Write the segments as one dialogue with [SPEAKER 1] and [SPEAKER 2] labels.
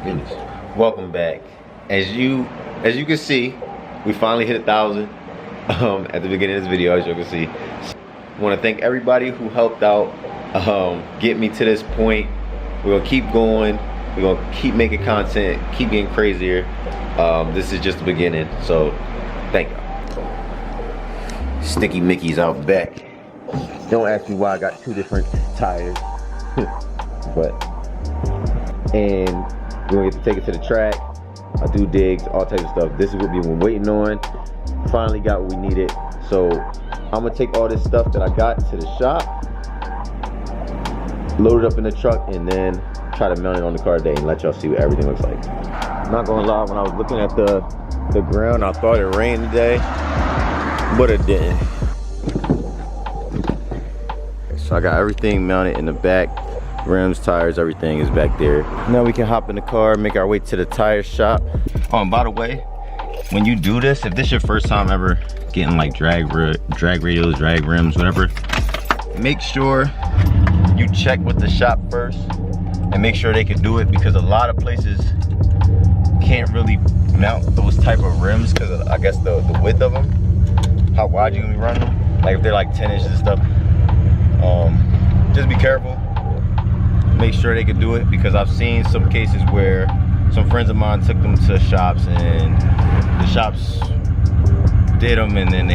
[SPEAKER 1] Goodness. Welcome back. As you can see, we finally hit 1,000 at the beginning of this video. As you can see, I want to thank everybody who helped out get me to this point. We're gonna keep going. We're gonna keep making content, keep getting crazier. This is just the beginning, so thank y'all. Sticky Mickey's out back. Don't ask me why I got 2 different tires, but and we're gonna get to take it to the track. I do digs, all types of stuff. This is what we've been waiting on. Finally got what we needed. So I'm gonna take all this stuff that I got to the shop, load it up in the truck, and then try to mount it on the car today and let y'all see what everything looks like. I'm not gonna lie, when I was looking at the ground, I thought it rained today, but it didn't. So I got everything mounted in the back. Rims, tires, everything is back there. Now we can hop in the car, make our way to the tire shop. Oh, and by the way, when you do this, if this is your first time ever getting like drag radials, drag rims, whatever, make sure you check with the shop first and make sure they can do it, because a lot of places can't really mount those type of rims because of, I guess, the width of them, how wide you can be running them. Like if they're like 10 inches and stuff, just be careful. Make sure they can do it, because I've seen some cases where some friends of mine took them to shops and the shops did them, and then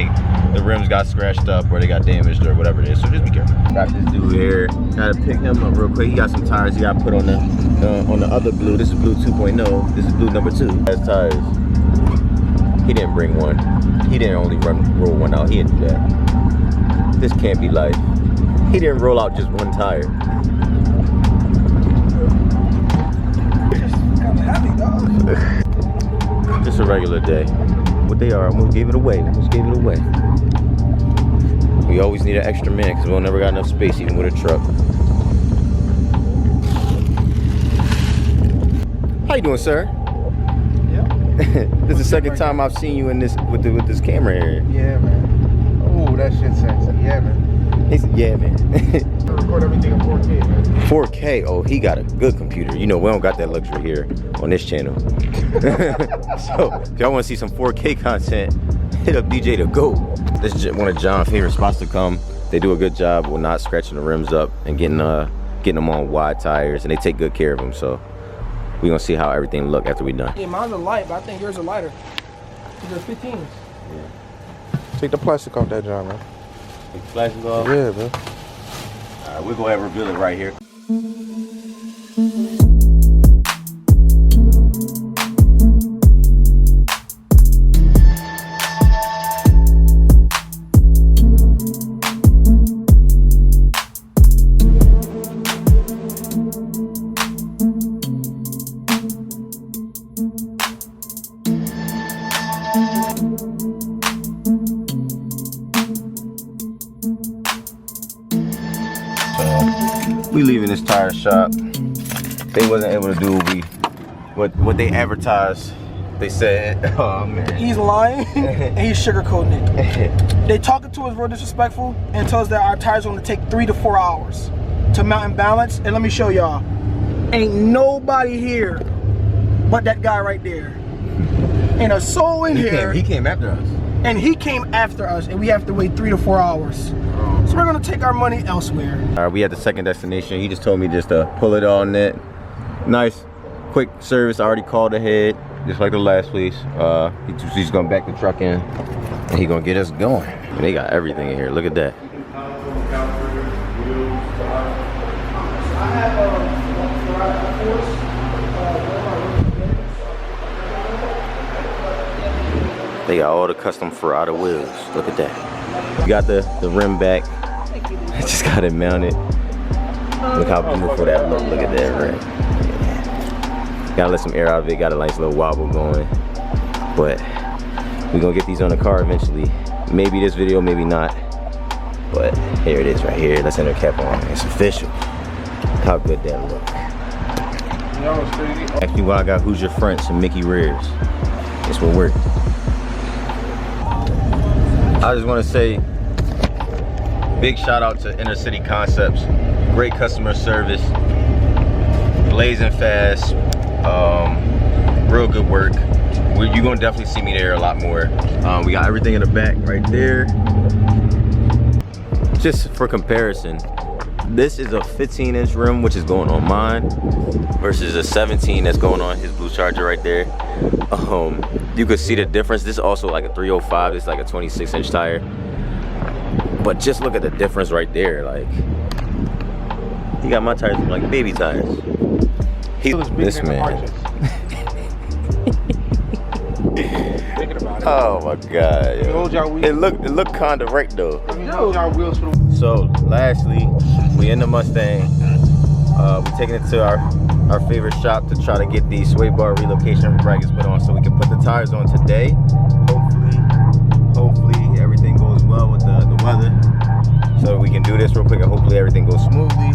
[SPEAKER 1] the rims got scratched up or they got damaged or whatever it is. So just be careful. Got this dude here. Gotta pick him up real quick. He got some tires he got put on the other blue. This is blue 2.0. This is blue number 2. Has tires. He didn't bring one. He didn't only roll one out. He didn't do that. This can't be life. He didn't roll out just one tire. Just a regular day. What they are, almost gave it away. We always need an extra man because we'll never got enough space even with a truck. How you doing, sir?
[SPEAKER 2] Yeah.
[SPEAKER 1] This is the second time I've seen you in this with this camera here.
[SPEAKER 2] Yeah, man. Oh, that shit's sexy. Yeah, man.
[SPEAKER 1] He said, yeah, man.
[SPEAKER 2] I record everything in 4K, man.
[SPEAKER 1] 4K? Oh, he got a good computer. You know, we don't got that luxury here on this channel. So, if y'all want to see some 4K content, hit up DJ to go. This is one of John's favorite spots to come. They do a good job with not scratching the rims up and getting them on wide tires, and they take good care of them. So, we're going to see how everything look after we're done.
[SPEAKER 2] Yeah, mine's a light, but I think yours are lighter. These are 15s. Yeah. Take the plastic off that, John, man.
[SPEAKER 1] Take the plastic off?
[SPEAKER 2] Yeah, man.
[SPEAKER 1] All right, we'll go ahead and reveal it right here. We leaving this tire shop. They wasn't able to do what they advertised. They said, oh man.
[SPEAKER 2] He's lying and he's sugarcoating it. They talking to us real disrespectful and tell us that our tires are gonna take 3 to 4 hours to mount and balance. And let me show y'all. Ain't nobody here but that guy right there. Ain't a soul in here.
[SPEAKER 1] He came after us.
[SPEAKER 2] And he came after us, and we have to wait 3 to 4 hours. So we're gonna take our money elsewhere.
[SPEAKER 1] All right, we at the second destination. He just told me just to pull it on net. Nice, quick service. I already called ahead, just like the last place. He's gonna back the truck in, and he gonna get us going. And they got everything in here. Look at that. They got all the custom Ferrata wheels. Look at that. We got the rim back. I just got it mounted. Look how beautiful that looks. Look at that, right? Gotta let some air out of it. Got a nice little wobble going. But we're gonna get these on the car eventually. Maybe this video, maybe not. But here it is right here. Let's enter cap on. It's official. How good that look. Actually, why I got Who's Your Fronts and Mickey Rears. This will work. I just want to say big shout out to Inner City Concepts. Great customer service. blazing fast. Real good work. You're gonna definitely see me there a lot more. We got everything in the back right there. Just for comparison, this is a 15-inch rim, which is going on mine, versus a 17 that's going on his Blue Charger right there. You could see the difference. This is also like a 305. This is like a 26-inch tire. But just look at the difference right there. Like, he got my tires like baby tires. This man. Oh my God! Yo. It looked kind of right though. So lastly, we in the Mustang. We're taking it to our favorite shop to try to get these sway bar relocation brackets put on, so we can put the tires on today. Hopefully everything goes well with the weather, so we can do this real quick and hopefully everything goes smoothly.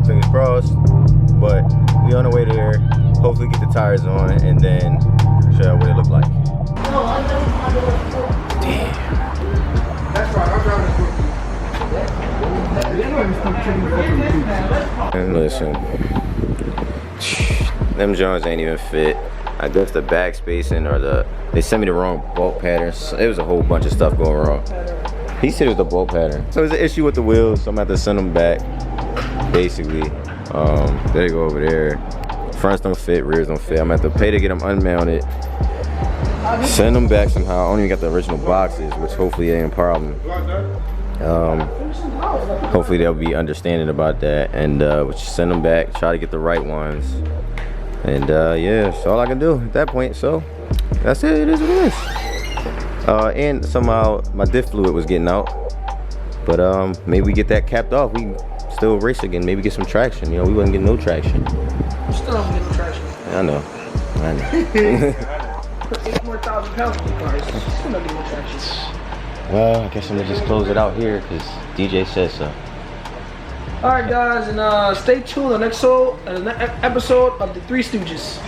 [SPEAKER 1] Fingers crossed. But we on the way there. Hopefully get the tires on and then show you what it look like. Damn. That's right. And listen, them Jones ain't even fit. I guess the back spacing or they sent me the wrong bolt patterns. It was a whole bunch of stuff going wrong. He said it was the bolt pattern. So there's an issue with the wheels, so I'm gonna have to send them back. Basically, there you go over there. Fronts don't fit, rears don't fit. I'm gonna have to pay to get them unmounted. Send them back somehow. I don't even got the original boxes, which hopefully ain't a problem. Hopefully they'll be understanding about that, and we'll just send them back, try to get the right ones. And yeah, that's all I can do at that point. So that's it. It is what it is. And somehow my diff fluid was getting out, but maybe we get that capped off. We can still race again. Maybe get some traction. You know, we wasn't getting no traction.
[SPEAKER 2] Still don't get no traction.
[SPEAKER 1] I know.
[SPEAKER 2] Put 8 more thousand pounds in the car. Still not getting no traction.
[SPEAKER 1] Well, I guess I'm gonna just close it out here because DJ says so.
[SPEAKER 2] Alright guys, and stay tuned on the next episode of the Three Stooges.